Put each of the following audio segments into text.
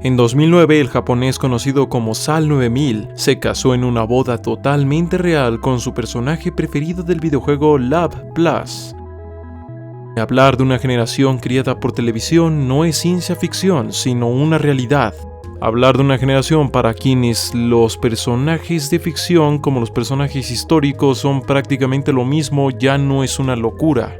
En 2009, el japonés conocido como SAL 9000 se casó en una boda totalmente real con su personaje preferido del videojuego Love Plus. Hablar de una generación criada por televisión no es ciencia ficción, sino una realidad. Hablar de una generación para quienes los personajes de ficción como los personajes históricos son prácticamente lo mismo ya no es una locura.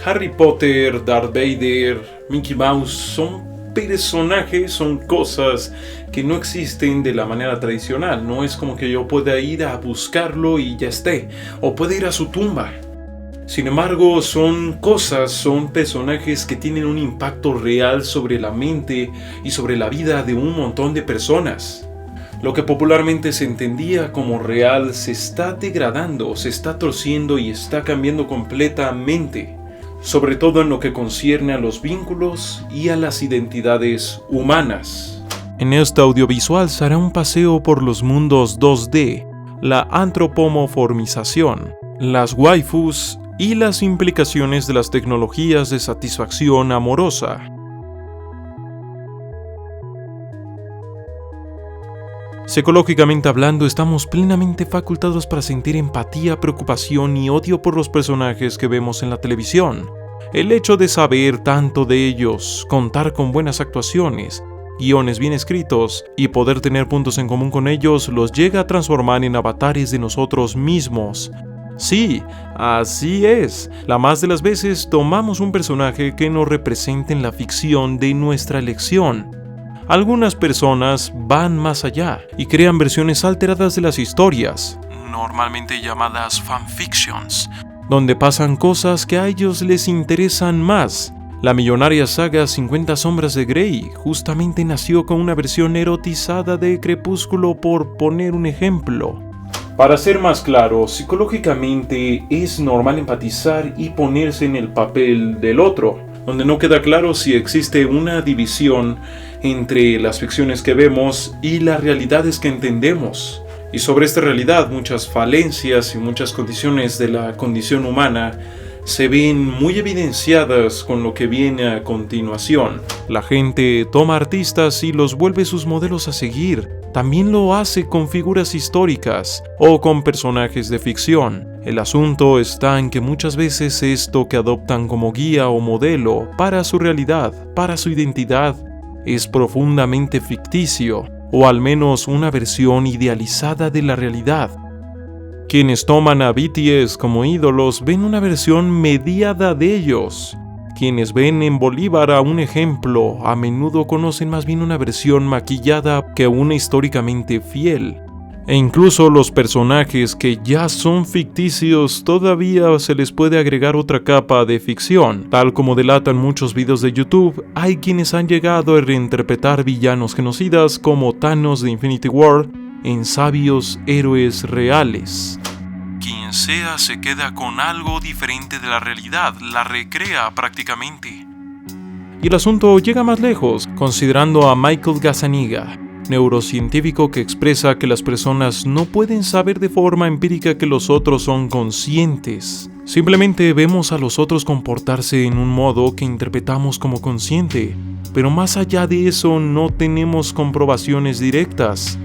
Harry Potter, Darth Vader, Mickey Mouse son personajes, son cosas que no existen de la manera tradicional. No es como que yo pueda ir a buscarlo y ya esté, o pueda ir a su tumba. Sin embargo, son cosas, son personajes que tienen un impacto real sobre la mente y sobre la vida de un montón de personas. Lo que popularmente se entendía como real se está degradando, se está torciendo y está cambiando completamente, sobre todo en lo que concierne a los vínculos y a las identidades humanas. En este audiovisual se hará un paseo por los mundos 2D, la antropomorfización, las waifus y las implicaciones de las tecnologías de satisfacción amorosa. Psicológicamente hablando, estamos plenamente facultados para sentir empatía, preocupación y odio por los personajes que vemos en la televisión. El hecho de saber tanto de ellos, contar con buenas actuaciones, guiones bien escritos y poder tener puntos en común con ellos los llega a transformar en avatares de nosotros mismos. Sí, así es. La más de las veces tomamos un personaje que nos represente en la ficción de nuestra elección. Algunas personas van más allá y crean versiones alteradas de las historias, normalmente llamadas fanfictions, donde pasan cosas que a ellos les interesan más. La millonaria saga 50 sombras de Grey justamente nació con una versión erotizada de Crepúsculo, por poner un ejemplo. Para ser más claro, psicológicamente es normal empatizar y ponerse en el papel del otro, donde no queda claro si existe una división entre las ficciones que vemos y las realidades que entendemos. Y sobre esta realidad, muchas falencias y muchas condiciones de la condición humana se ven muy evidenciadas con lo que viene a continuación. La gente toma artistas y los vuelve sus modelos a seguir. También lo hace con figuras históricas o con personajes de ficción. El asunto está en que muchas veces esto que adoptan como guía o modelo para su realidad, para su identidad, es profundamente ficticio, o al menos una versión idealizada de la realidad. Quienes toman a BTS como ídolos ven una versión mediada de ellos. Quienes ven en Bolívar a un ejemplo, a menudo conocen más bien una versión maquillada que una históricamente fiel. E incluso los personajes que ya son ficticios todavía se les puede agregar otra capa de ficción. Tal como delatan muchos videos de YouTube, hay quienes han llegado a reinterpretar villanos genocidas como Thanos de Infinity War en sabios héroes reales. Quien sea se queda con algo diferente de la realidad, la recrea prácticamente. Y el asunto llega más lejos, considerando a Michael Gazzaniga, neurocientífico que expresa que las personas no pueden saber de forma empírica que los otros son conscientes. Simplemente vemos a los otros comportarse en un modo que interpretamos como consciente, pero más allá de eso no tenemos comprobaciones directas.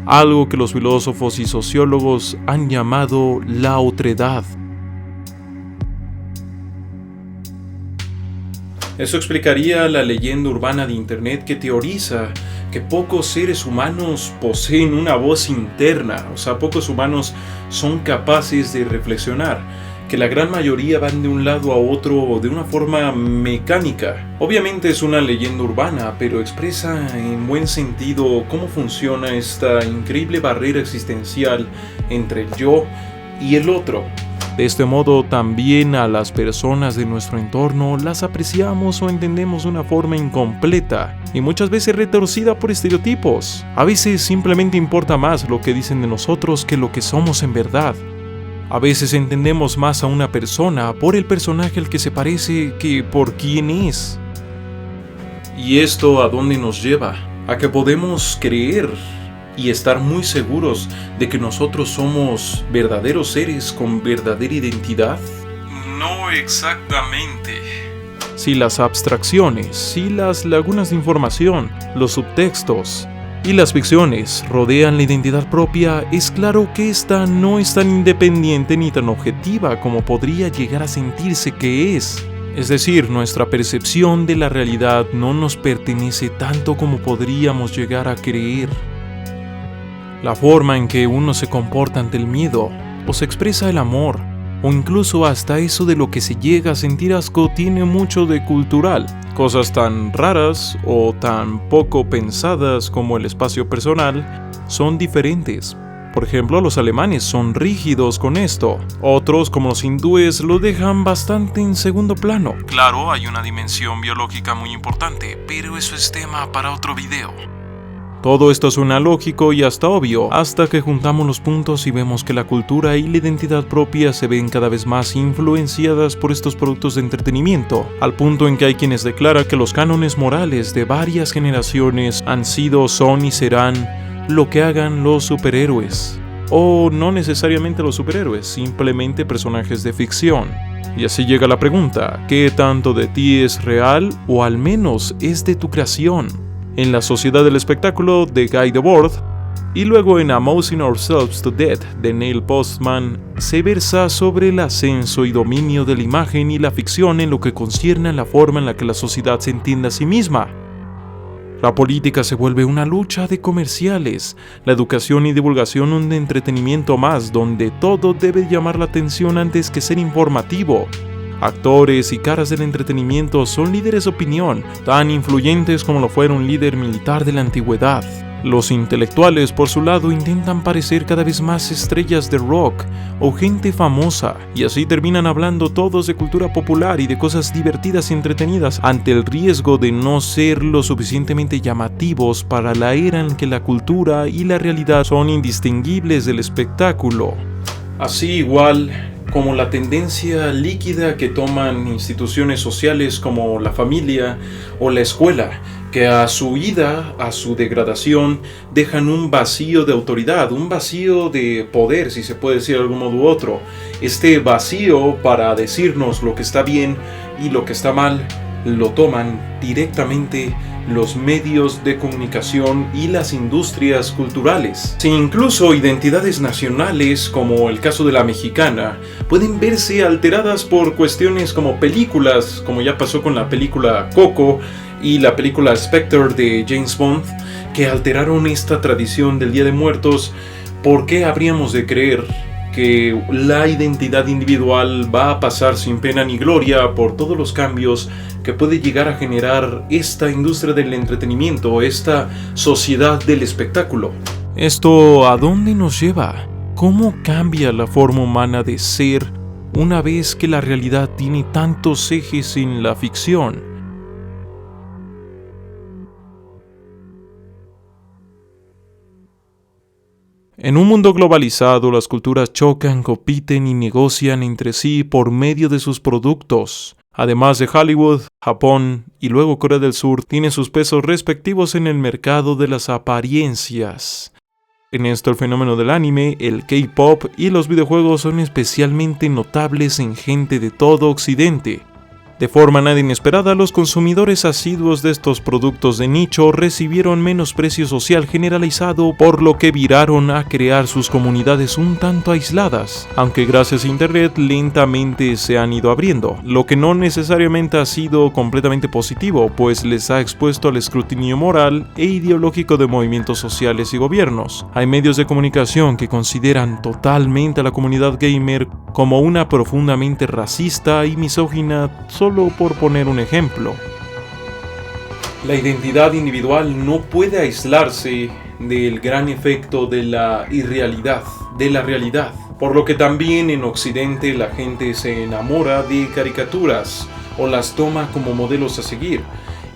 Algo que los filósofos y sociólogos han llamado la otredad. Eso explicaría la leyenda urbana de Internet que teoriza que pocos seres humanos poseen una voz interna, o sea, pocos humanos son capaces de reflexionar, que la gran mayoría van de un lado a otro de una forma mecánica. Obviamente es una leyenda urbana, pero expresa en buen sentido cómo funciona esta increíble barrera existencial entre el yo y el otro. De este modo, también a las personas de nuestro entorno las apreciamos o entendemos de una forma incompleta y muchas veces retorcida por estereotipos. A veces simplemente importa más lo que dicen de nosotros que lo que somos en verdad. A veces entendemos más a una persona por el personaje al que se parece que por quién es. ¿Y esto a dónde nos lleva? A que podemos creer y estar muy seguros de que nosotros somos verdaderos seres con verdadera identidad. No exactamente. Si las abstracciones, si las lagunas de información, los subtextos y las ficciones rodean la identidad propia, es claro que esta no es tan independiente ni tan objetiva como podría llegar a sentirse que es. Es decir, nuestra percepción de la realidad no nos pertenece tanto como podríamos llegar a creer. La forma en que uno se comporta ante el miedo, o se expresa el amor, o incluso hasta eso de lo que se llega a sentir asco tiene mucho de cultural. Cosas tan raras o tan poco pensadas como el espacio personal son diferentes. Por ejemplo, los alemanes son rígidos con esto. Otros, como los hindúes, lo dejan bastante en segundo plano. Claro, hay una dimensión biológica muy importante, pero eso es tema para otro video. Todo esto suena lógico y hasta obvio, hasta que juntamos los puntos y vemos que la cultura y la identidad propia se ven cada vez más influenciadas por estos productos de entretenimiento, al punto en que hay quienes declaran que los cánones morales de varias generaciones han sido, son y serán lo que hagan los superhéroes. O no necesariamente los superhéroes, simplemente personajes de ficción. Y así llega la pregunta, ¿qué tanto de ti es real o al menos es de tu creación? En La Sociedad del Espectáculo de Guy Debord y luego en Amusing Ourselves to Death de Neil Postman se versa sobre el ascenso y dominio de la imagen y la ficción en lo que concierne a la forma en la que la sociedad se entiende a sí misma. La política se vuelve una lucha de comerciales, la educación y divulgación un entretenimiento más donde todo debe llamar la atención antes que ser informativo. Actores y caras del entretenimiento son líderes de opinión, tan influyentes como lo fuera un líder militar de la antigüedad. Los intelectuales, por su lado, intentan parecer cada vez más estrellas de rock o gente famosa, y así terminan hablando todos de cultura popular y de cosas divertidas y entretenidas ante el riesgo de no ser lo suficientemente llamativos para la era en que la cultura y la realidad son indistinguibles del espectáculo. Así igual como la tendencia líquida que toman instituciones sociales como la familia o la escuela, que a su ida, a su degradación, dejan un vacío de autoridad, un vacío de poder, si se puede decir de algún modo u otro. Este vacío para decirnos lo que está bien y lo que está mal, lo toman directamente los medios de comunicación y las industrias culturales. Si incluso identidades nacionales, como el caso de la mexicana, pueden verse alteradas por cuestiones como películas, como ya pasó con la película Coco y la película Spectre de James Bond, que alteraron esta tradición del Día de Muertos. ¿Por qué habríamos de creer que la identidad individual va a pasar sin pena ni gloria por todos los cambios que puede llegar a generar esta industria del entretenimiento, esta sociedad del espectáculo? ¿Esto a dónde nos lleva? ¿Cómo cambia la forma humana de ser una vez que la realidad tiene tantos ejes en la ficción? En un mundo globalizado, las culturas chocan, compiten y negocian entre sí por medio de sus productos. Además de Hollywood, Japón y luego Corea del Sur tienen sus pesos respectivos en el mercado de las apariencias. En esto el fenómeno del anime, el K-pop y los videojuegos son especialmente notables en gente de todo Occidente. De forma nada inesperada, los consumidores asiduos de estos productos de nicho recibieron menosprecio social generalizado, por lo que viraron a crear sus comunidades un tanto aisladas, aunque gracias a internet lentamente se han ido abriendo, lo que no necesariamente ha sido completamente positivo, pues les ha expuesto al escrutinio moral e ideológico de movimientos sociales y gobiernos. Hay medios de comunicación que consideran totalmente a la comunidad gamer como una profundamente racista y misógina, solo por poner un ejemplo. La identidad individual no puede aislarse del gran efecto de la irrealidad, de la realidad, por lo que también en Occidente la gente se enamora de caricaturas o las toma como modelos a seguir.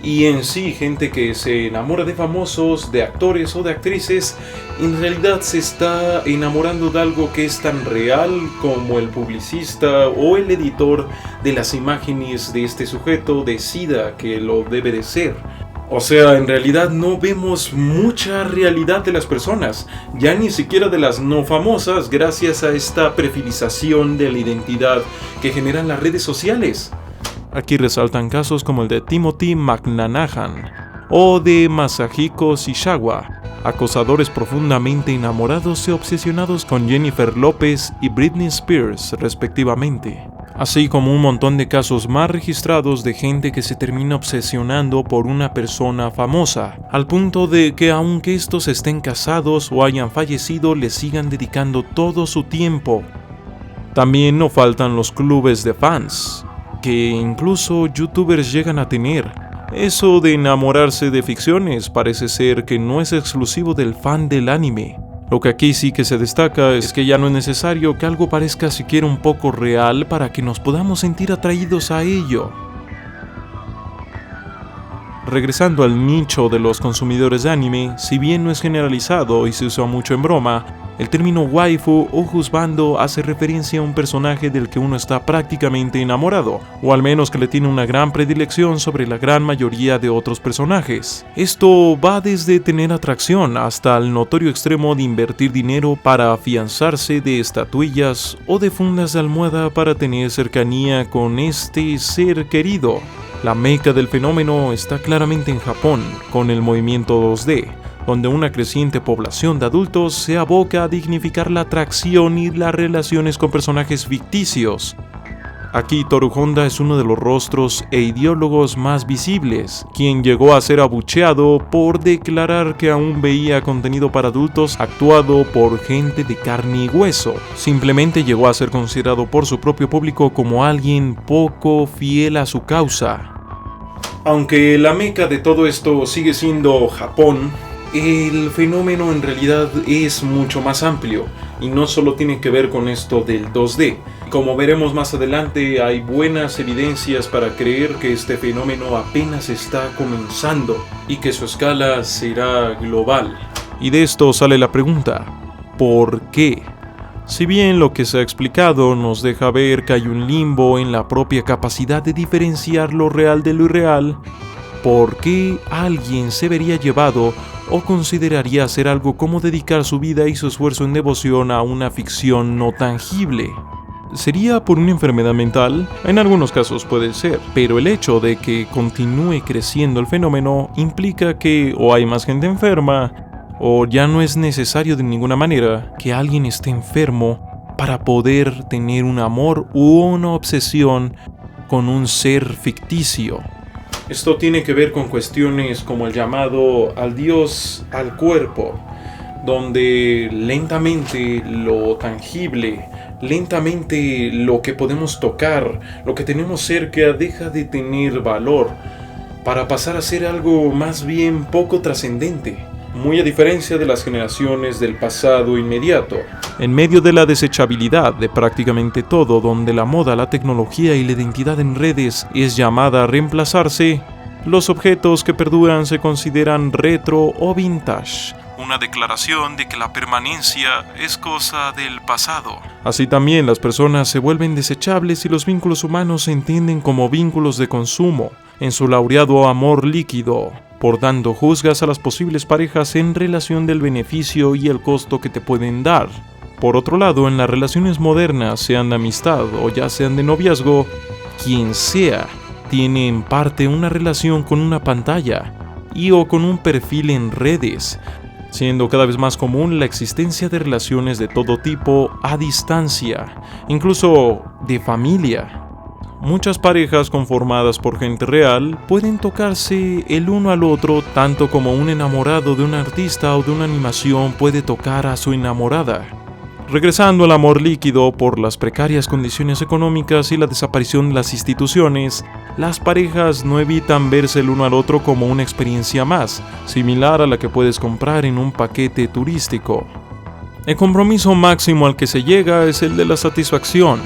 Y en sí, gente que se enamora de famosos, de actores o de actrices, en realidad se está enamorando de algo que es tan real como el publicista o el editor de las imágenes de este sujeto decida que lo debe de ser. O sea, en realidad no vemos mucha realidad de las personas, ya ni siquiera de las no famosas, gracias a esta prefilización de la identidad que generan las redes sociales. Aquí resaltan casos como el de Timothy McManahan o de Masahiko Shishawa, acosadores profundamente enamorados y obsesionados con Jennifer López y Britney Spears, respectivamente. Así como un montón de casos más registrados de gente que se termina obsesionando por una persona famosa, al punto de que aunque estos estén casados o hayan fallecido, le sigan dedicando todo su tiempo. También no faltan los clubes de fans, que incluso youtubers llegan a tener. Eso de enamorarse de ficciones parece ser que no es exclusivo del fan del anime. Lo que aquí sí que se destaca es que ya no es necesario que algo parezca siquiera un poco real para que nos podamos sentir atraídos a ello. Regresando al nicho de los consumidores de anime, si bien no es generalizado y se usa mucho en broma, el término waifu o husbando hace referencia a un personaje del que uno está prácticamente enamorado, o al menos que le tiene una gran predilección sobre la gran mayoría de otros personajes. Esto va desde tener atracción hasta el notorio extremo de invertir dinero para afianzarse de estatuillas o de fundas de almohada para tener cercanía con este ser querido. La meca del fenómeno está claramente en Japón, con el movimiento 2D, donde una creciente población de adultos se aboca a dignificar la atracción y las relaciones con personajes ficticios. Aquí Toru Honda es uno de los rostros e ideólogos más visibles, quien llegó a ser abucheado por declarar que aún veía contenido para adultos actuado por gente de carne y hueso. Simplemente llegó a ser considerado por su propio público como alguien poco fiel a su causa. Aunque la meca de todo esto sigue siendo Japón, el fenómeno en realidad es mucho más amplio y no solo tiene que ver con esto del 2D. Como veremos más adelante, hay buenas evidencias para creer que este fenómeno apenas está comenzando y que su escala será global. Y de esto sale la pregunta, ¿por qué? Si bien lo que se ha explicado nos deja ver que hay un limbo en la propia capacidad de diferenciar lo real de lo irreal, ¿por qué alguien se vería llevado o consideraría hacer algo como dedicar su vida y su esfuerzo en devoción a una ficción no tangible? ¿Sería por una enfermedad mental? En algunos casos puede ser, pero el hecho de que continúe creciendo el fenómeno implica que o hay más gente enferma, o ya no es necesario de ninguna manera que alguien esté enfermo para poder tener un amor u una obsesión con un ser ficticio. Esto tiene que ver con cuestiones como el llamado al Dios al cuerpo, donde lentamente lo tangible, lentamente lo que podemos tocar, lo que tenemos cerca deja de tener valor para pasar a ser algo más bien poco trascendente. Muy a diferencia de las generaciones del pasado inmediato. En medio de la desechabilidad de prácticamente todo, donde la moda, la tecnología y la identidad en redes es llamada a reemplazarse, los objetos que perduran se consideran retro o vintage, una declaración de que la permanencia es cosa del pasado. Así también las personas se vuelven desechables y los vínculos humanos se entienden como vínculos de consumo, en su laureado amor líquido. Por tanto, juzgas a las posibles parejas en relación del beneficio y el costo que te pueden dar. Por otro lado, en las relaciones modernas, sean de amistad o ya sean de noviazgo, quien sea, tiene en parte una relación con una pantalla y o con un perfil en redes, siendo cada vez más común la existencia de relaciones de todo tipo a distancia, incluso de familia. Muchas parejas conformadas por gente real pueden tocarse el uno al otro tanto como un enamorado de un artista o de una animación puede tocar a su enamorada. Regresando al amor líquido, por las precarias condiciones económicas y la desaparición de las instituciones, las parejas no evitan verse el uno al otro como una experiencia más, similar a la que puedes comprar en un paquete turístico. El compromiso máximo al que se llega es el de la satisfacción.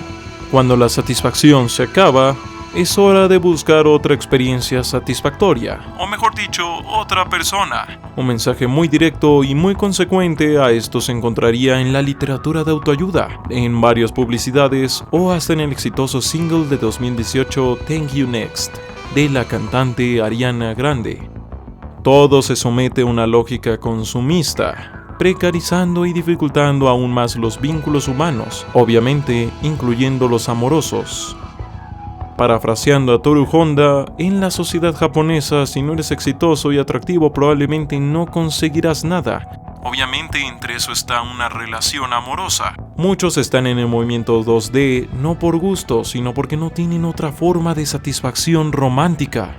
Cuando la satisfacción se acaba, es hora de buscar otra experiencia satisfactoria, o mejor dicho, otra persona. Un mensaje muy directo y muy consecuente a esto se encontraría en la literatura de autoayuda, en varias publicidades o hasta en el exitoso single de 2018 Thank You Next, de la cantante Ariana Grande. Todo se somete a una lógica consumista, precarizando y dificultando aún más los vínculos humanos, obviamente incluyendo los amorosos. Parafraseando a Toru Honda, en la sociedad japonesa, si no eres exitoso y atractivo, probablemente no conseguirás nada. Obviamente entre eso está una relación amorosa. Muchos están en el movimiento 2D no por gusto, sino porque no tienen otra forma de satisfacción romántica.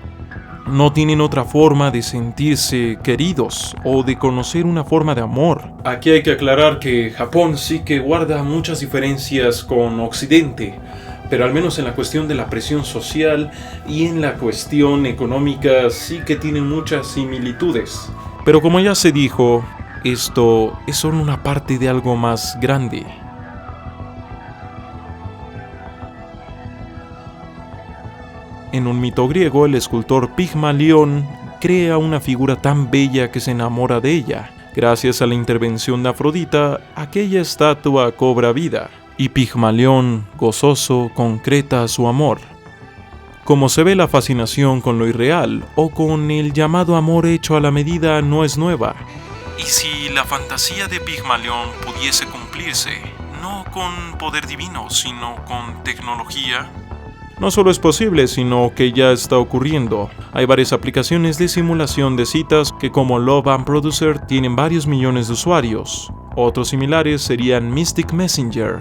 No tienen otra forma de sentirse queridos o de conocer una forma de amor. Aquí hay que aclarar que Japón sí que guarda muchas diferencias con Occidente, pero al menos en la cuestión de la presión social y en la cuestión económica sí que tienen muchas similitudes. Pero como ya se dijo, esto es solo una parte de algo más grande. En un mito griego, el escultor Pigmalión crea una figura tan bella que se enamora de ella. Gracias a la intervención de Afrodita, aquella estatua cobra vida, y Pigmalión, gozoso, concreta su amor. Como se ve, la fascinación con lo irreal o con el llamado amor hecho a la medida no es nueva. Y si la fantasía de Pigmalión pudiese cumplirse, no con poder divino, sino con tecnología, no solo es posible, sino que ya está ocurriendo. Hay varias aplicaciones de simulación de citas que, como Love and Producer, tienen varios millones de usuarios. Otros similares serían Mystic Messenger.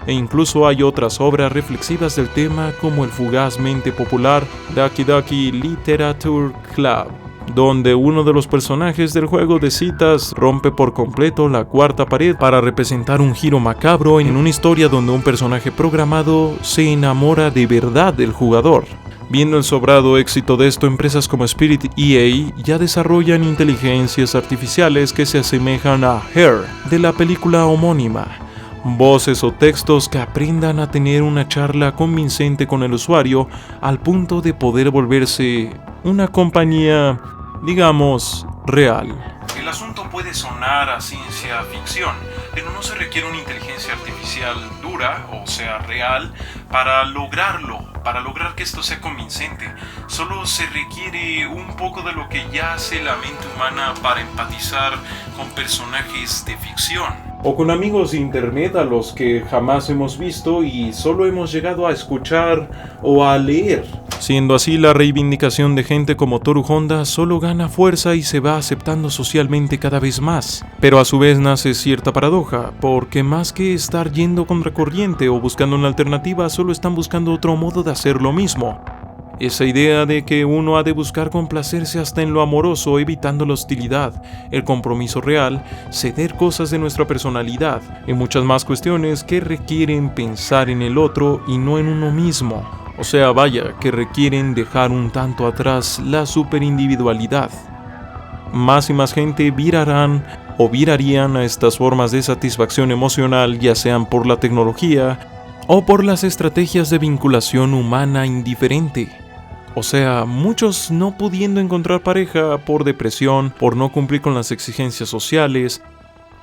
E incluso hay otras obras reflexivas del tema como el fugazmente popular Doki Doki Literature Club, donde uno de los personajes del juego de citas rompe por completo la cuarta pared para representar un giro macabro en una historia donde un personaje programado se enamora de verdad del jugador. Viendo el sobrado éxito de esto, empresas como Spirit EA ya desarrollan inteligencias artificiales que se asemejan a Her, de la película homónima. Voces o textos que aprendan a tener una charla convincente con el usuario al punto de poder volverse una compañía, digamos, real. El asunto puede sonar a ciencia ficción, pero no se requiere una inteligencia artificial dura, o sea, real, para lograrlo, para lograr que esto sea convincente. Solo se requiere un poco de lo que ya hace la mente humana para empatizar con personajes de ficción. O con amigos de internet a los que jamás hemos visto y solo hemos llegado a escuchar o a leer. Siendo así, la reivindicación de gente como Toru Honda solo gana fuerza y se va aceptando socialmente cada vez más. Pero a su vez nace cierta paradoja, porque más que estar yendo contracorriente o buscando una alternativa, solo están buscando otro modo de hacer lo mismo. Esa idea de que uno ha de buscar complacerse hasta en lo amoroso, evitando la hostilidad, el compromiso real, ceder cosas de nuestra personalidad, y muchas más cuestiones que requieren pensar en el otro y no en uno mismo. O sea, vaya, que requieren dejar un tanto atrás la superindividualidad. Más y más gente virarían a estas formas de satisfacción emocional, ya sean por la tecnología o por las estrategias de vinculación humana indiferente. O sea, muchos no pudiendo encontrar pareja por depresión, por no cumplir con las exigencias sociales,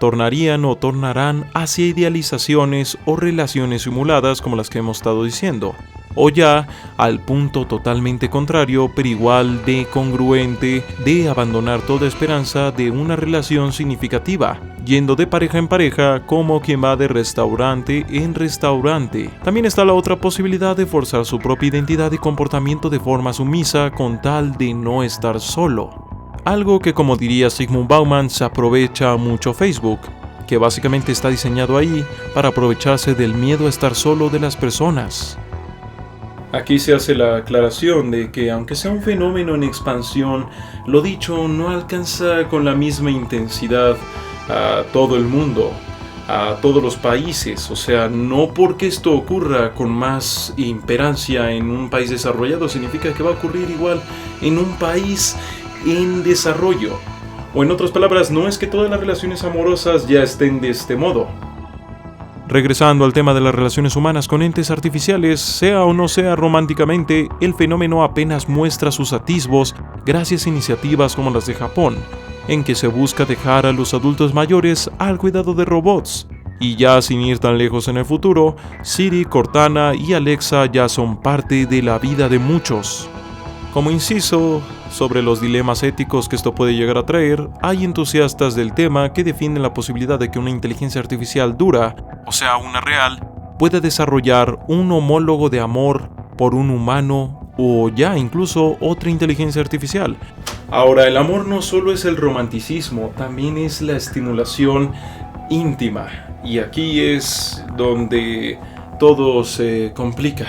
tornarían o tornarán hacia idealizaciones o relaciones simuladas como las que hemos estado diciendo. O ya al punto totalmente contrario, pero igual de congruente, de abandonar toda esperanza de una relación significativa, yendo de pareja en pareja como quien va de restaurante en restaurante. También está la otra posibilidad de forzar su propia identidad y comportamiento de forma sumisa con tal de no estar solo. Algo que, como diría Zygmunt Bauman, se aprovecha mucho Facebook, que básicamente está diseñado ahí para aprovecharse del miedo a estar solo de las personas. Aquí se hace la aclaración de que, aunque sea un fenómeno en expansión, lo dicho no alcanza con la misma intensidad a todo el mundo, a todos los países. O sea, no porque esto ocurra con más imperancia en un país desarrollado significa que va a ocurrir igual en un país en desarrollo. O en otras palabras, no es que todas las relaciones amorosas ya estén de este modo. Regresando al tema de las relaciones humanas con entes artificiales, sea o no sea románticamente, el fenómeno apenas muestra sus atisbos gracias a iniciativas como las de Japón, en que se busca dejar a los adultos mayores al cuidado de robots. Y ya sin ir tan lejos en el futuro, Siri, Cortana y Alexa ya son parte de la vida de muchos. Como inciso sobre los dilemas éticos que esto puede llegar a traer, hay entusiastas del tema que defienden la posibilidad de que una inteligencia artificial dura, o sea, una real, pueda desarrollar un homólogo de amor por un humano o ya incluso otra inteligencia artificial. Ahora, el amor no solo es el romanticismo, también es la estimulación íntima. Y aquí es donde todo se complica.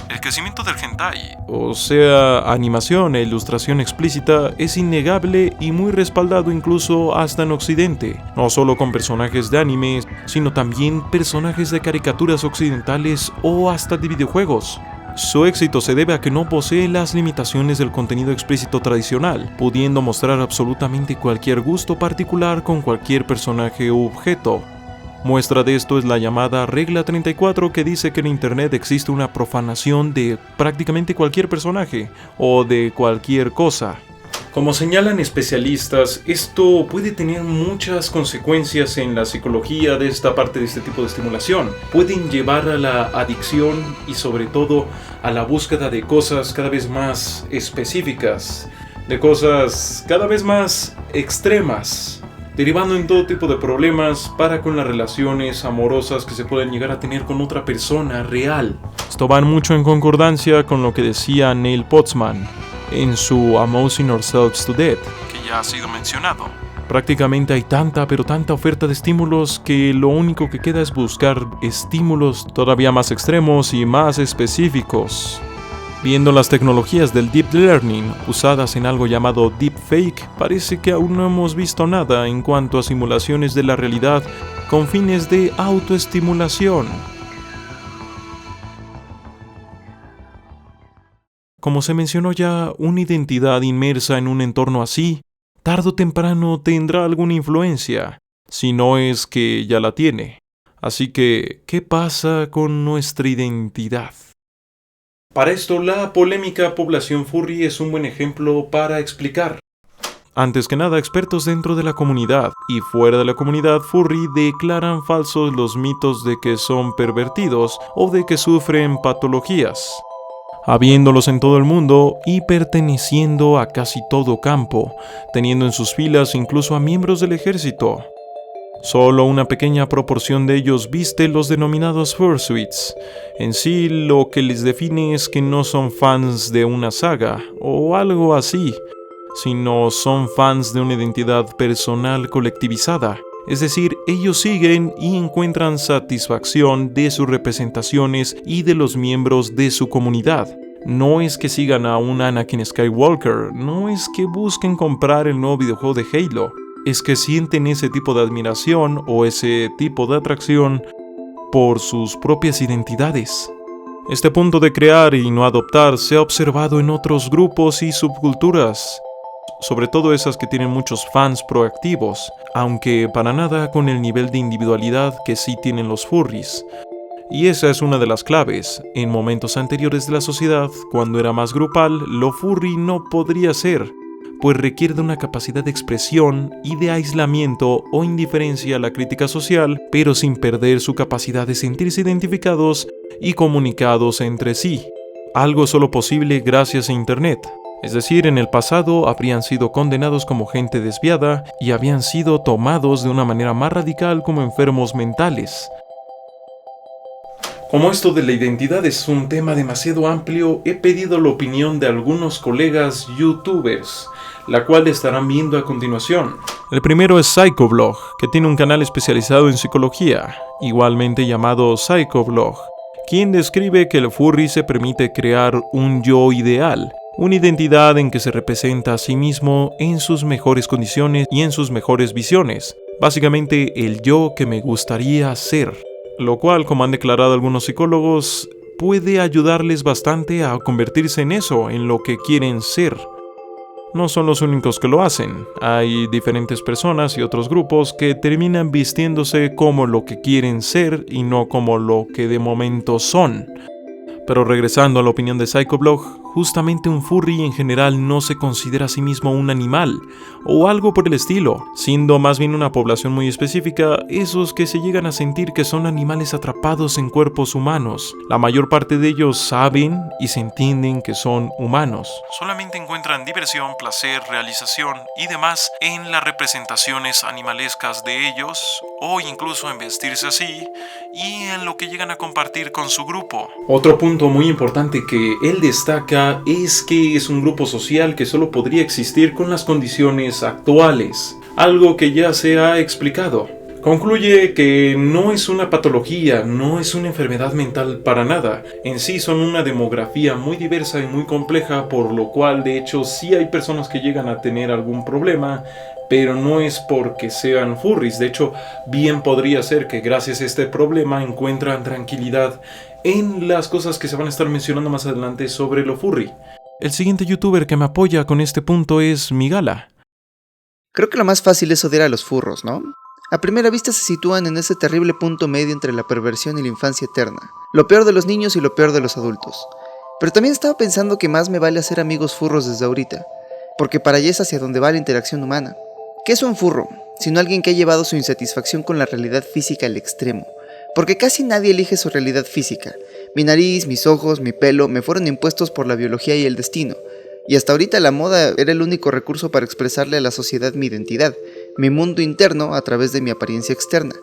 El crecimiento del hentai, o sea, animación e ilustración explícita, es innegable y muy respaldado incluso hasta en Occidente, no solo con personajes de anime, sino también personajes de caricaturas occidentales o hasta de videojuegos. Su éxito se debe a que no posee las limitaciones del contenido explícito tradicional, pudiendo mostrar absolutamente cualquier gusto particular con cualquier personaje u objeto. Muestra de esto es la llamada regla 34, que dice que en internet existe una profanación de prácticamente cualquier personaje o de cualquier cosa. Como señalan especialistas, esto puede tener muchas consecuencias en la psicología de esta parte de este tipo de estimulación. Pueden llevar a la adicción y sobre todo a la búsqueda de cosas cada vez más específicas, de cosas cada vez más extremas, derivando en todo tipo de problemas para con las relaciones amorosas que se pueden llegar a tener con otra persona real. Esto va mucho en concordancia con lo que decía Neil Postman en su Amusing Ourselves to Death, que ya ha sido mencionado. Prácticamente hay tanta oferta de estímulos que lo único que queda es buscar estímulos todavía más extremos y más específicos. Viendo las tecnologías del Deep Learning usadas en algo llamado Deepfake, parece que aún no hemos visto nada en cuanto a simulaciones de la realidad con fines de autoestimulación. Como se mencionó ya, una identidad inmersa en un entorno así, tarde o temprano tendrá alguna influencia, si no es que ya la tiene. Así que, ¿qué pasa con nuestra identidad? Para esto, la polémica población furry es un buen ejemplo para explicar. Antes que nada, expertos dentro de la comunidad y fuera de la comunidad furry declaran falsos los mitos de que son pervertidos o de que sufren patologías, habiéndolos en todo el mundo y perteneciendo a casi todo campo, teniendo en sus filas incluso a miembros del ejército. Solo una pequeña proporción de ellos viste los denominados fursuits. En sí, lo que les define es que no son fans de una saga o algo así, sino son fans de una identidad personal colectivizada. Es decir, ellos siguen y encuentran satisfacción de sus representaciones y de los miembros de su comunidad. No es que sigan a un Anakin Skywalker, no es que busquen comprar el nuevo videojuego de Halo. Es que sienten ese tipo de admiración o ese tipo de atracción por sus propias identidades. Este punto de crear y no adoptar se ha observado en otros grupos y subculturas, sobre todo esas que tienen muchos fans proactivos, aunque para nada con el nivel de individualidad que sí tienen los furries. Y esa es una de las claves. En momentos anteriores de la sociedad, cuando era más grupal, lo furry no podría ser, pues requiere de una capacidad de expresión y de aislamiento o indiferencia a la crítica social, pero sin perder su capacidad de sentirse identificados y comunicados entre sí. Algo solo posible gracias a Internet. Es decir, en el pasado habrían sido condenados como gente desviada y habían sido tomados de una manera más radical como enfermos mentales. Como esto de la identidad es un tema demasiado amplio, he pedido la opinión de algunos colegas youtubers, la cual estarán viendo a continuación. El primero es Psychoblog, que tiene un canal especializado en psicología, igualmente llamado Psychoblog, quien describe que el furry se permite crear un yo ideal, una identidad en que se representa a sí mismo en sus mejores condiciones y en sus mejores visiones, básicamente el yo que me gustaría ser. Lo cual, como han declarado algunos psicólogos, puede ayudarles bastante a convertirse en eso, en lo que quieren ser. No son los únicos que lo hacen, hay diferentes personas y otros grupos que terminan vistiéndose como lo que quieren ser y no como lo que de momento son. Pero regresando a la opinión de Psychoblog, Justamente un furry en general no se considera a sí mismo un animal o algo por el estilo, siendo más bien una población muy específica, esos que se llegan a sentir que son animales atrapados en cuerpos humanos. La mayor parte de ellos saben y se entienden que son humanos. Solamente encuentran diversión, placer, realización y demás en las representaciones animalescas de ellos, o incluso en vestirse así, y en lo que llegan a compartir con su grupo. Otro punto muy importante que él destaca es que es un grupo social que solo podría existir con las condiciones actuales, algo que ya se ha explicado. Concluye que no es una patología, no es una enfermedad mental para nada. En sí son una demografía muy diversa y muy compleja, por lo cual de hecho sí hay personas que llegan a tener algún problema, pero no es porque sean furries. De hecho, bien podría ser que gracias a este problema encuentran tranquilidad en las cosas que se van a estar mencionando más adelante sobre lo furry. El siguiente youtuber que me apoya con este punto es Migala. Creo que lo más fácil es odiar a los furros, ¿no? A primera vista se sitúan en ese terrible punto medio entre la perversión y la infancia eterna, lo peor de los niños y lo peor de los adultos. Pero también estaba pensando que más me vale hacer amigos furros desde ahorita, porque para allá es hacia donde va la interacción humana. ¿Qué es un furro? Sino alguien que ha llevado su insatisfacción con la realidad física al extremo, porque casi nadie elige su realidad física. Mi nariz, mis ojos, mi pelo me fueron impuestos por la biología y el destino, y hasta ahorita la moda era el único recurso para expresarle a la sociedad mi identidad, mi mundo interno a través de mi apariencia externa.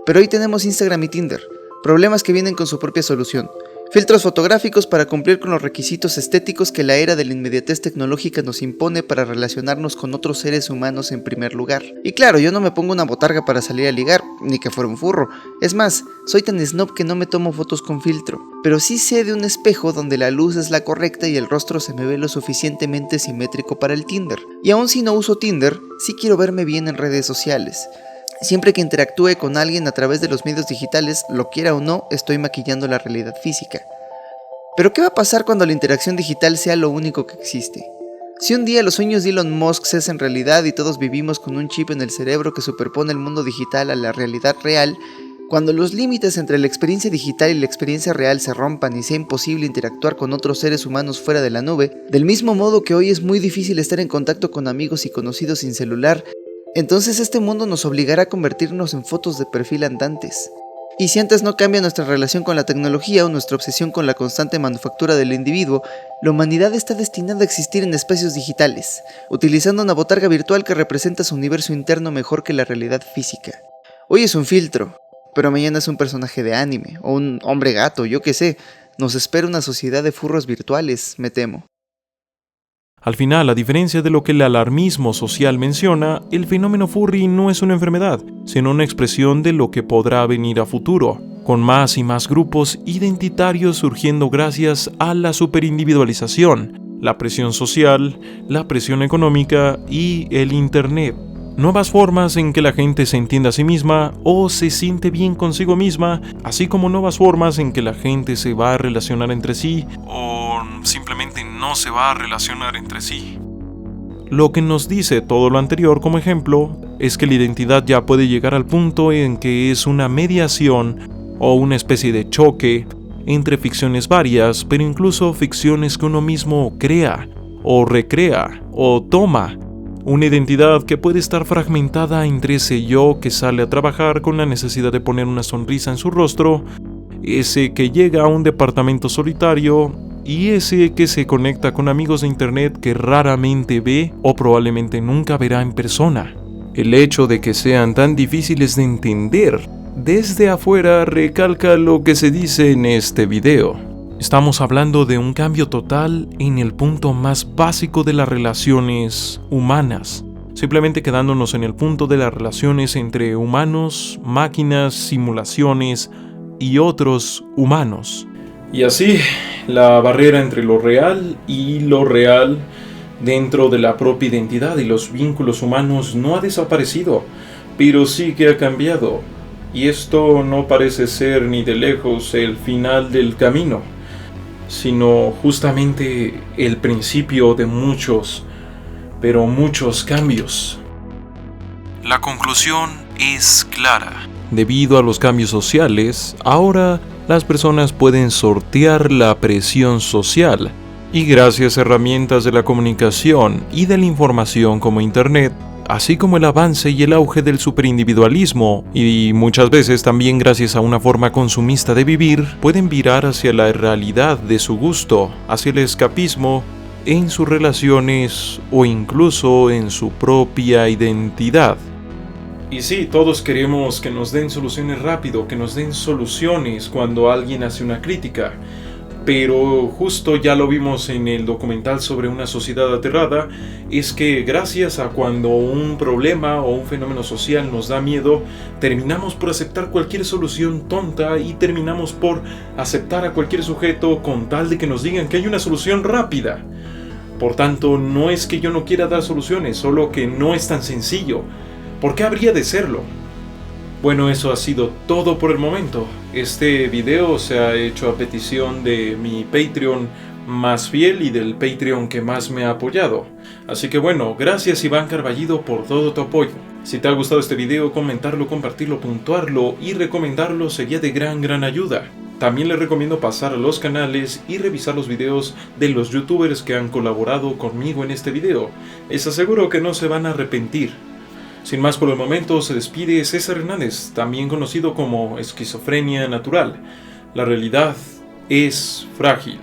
Pero hoy tenemos Instagram y Tinder, problemas que vienen con su propia solución. Filtros fotográficos para cumplir con los requisitos estéticos que la era de la inmediatez tecnológica nos impone para relacionarnos con otros seres humanos en primer lugar. Y claro, yo no me pongo una botarga para salir a ligar, ni que fuera un furro. Es más, soy tan snob que no me tomo fotos con filtro. Pero sí sé de un espejo donde la luz es la correcta y el rostro se me ve lo suficientemente simétrico para el Tinder. Y aun si no uso Tinder, sí quiero verme bien en redes sociales. Siempre que interactúe con alguien a través de los medios digitales, lo quiera o no, estoy maquillando la realidad física. Pero ¿qué va a pasar cuando la interacción digital sea lo único que existe? Si un día los sueños de Elon Musk se hacen realidad y todos vivimos con un chip en el cerebro que superpone el mundo digital a la realidad real, cuando los límites entre la experiencia digital y la experiencia real se rompan y sea imposible interactuar con otros seres humanos fuera de la nube, del mismo modo que hoy es muy difícil estar en contacto con amigos y conocidos sin celular, entonces este mundo nos obligará a convertirnos en fotos de perfil andantes. Y si antes no cambia nuestra relación con la tecnología o nuestra obsesión con la constante manufactura del individuo, la humanidad está destinada a existir en espacios digitales, utilizando una botarga virtual que representa su universo interno mejor que la realidad física. Hoy es un filtro, pero mañana es un personaje de anime, o un hombre gato, yo qué sé. Nos espera una sociedad de furros virtuales, me temo. Al final, a diferencia de lo que el alarmismo social menciona, el fenómeno furry no es una enfermedad, sino una expresión de lo que podrá venir a futuro, con más y más grupos identitarios surgiendo gracias a la superindividualización, la presión social, la presión económica y el internet. Nuevas formas en que la gente se entiende a sí misma o se siente bien consigo misma, así como nuevas formas en que la gente se va a relacionar entre sí o simplemente no se va a relacionar entre sí. Lo que nos dice todo lo anterior como ejemplo es que la identidad ya puede llegar al punto en que es una mediación o una especie de choque entre ficciones varias, pero incluso ficciones que uno mismo crea o recrea o toma. Una identidad que puede estar fragmentada entre ese yo que sale a trabajar con la necesidad de poner una sonrisa en su rostro, ese que llega a un departamento solitario y ese que se conecta con amigos de internet que raramente ve o probablemente nunca verá en persona. El hecho de que sean tan difíciles de entender desde afuera recalca lo que se dice en este video. Estamos hablando de un cambio total en el punto más básico de las relaciones humanas, simplemente quedándonos en el punto de las relaciones entre humanos, máquinas, simulaciones y otros humanos. Y así, la barrera entre lo real y lo real dentro de la propia identidad y los vínculos humanos no ha desaparecido, pero sí que ha cambiado. Y esto no parece ser ni de lejos el final del camino, sino justamente el principio de muchos, pero muchos cambios. La conclusión es clara. Debido a los cambios sociales, ahora las personas pueden sortear la presión social Y gracias a herramientas de la comunicación y de la información como Internet, así como el avance y el auge del superindividualismo, y muchas veces también gracias a una forma consumista de vivir, pueden virar hacia la realidad de su gusto, hacia el escapismo, en sus relaciones o incluso en su propia identidad. Y sí, todos queremos que nos den soluciones rápido, que nos den soluciones cuando alguien hace una crítica. Pero justo ya lo vimos en el documental sobre una sociedad aterrada, es que gracias a cuando un problema o un fenómeno social nos da miedo, terminamos por aceptar cualquier solución tonta y terminamos por aceptar a cualquier sujeto con tal de que nos digan que hay una solución rápida. Por tanto, no es que yo no quiera dar soluciones, solo que no es tan sencillo. ¿Por qué habría de serlo? Bueno, eso ha sido todo por el momento. Este video se ha hecho a petición de mi Patreon más fiel y del Patreon que más me ha apoyado. Así que bueno, gracias Iván Carballido por todo tu apoyo. Si te ha gustado este video, comentarlo, compartirlo, puntuarlo y recomendarlo sería de gran ayuda. También les recomiendo pasar a los canales y revisar los videos de los youtubers que han colaborado conmigo en este video. Les aseguro que no se van a arrepentir. Sin más por el momento, se despide César Hernández, también conocido como Esquizofrenia Natural. La realidad es frágil.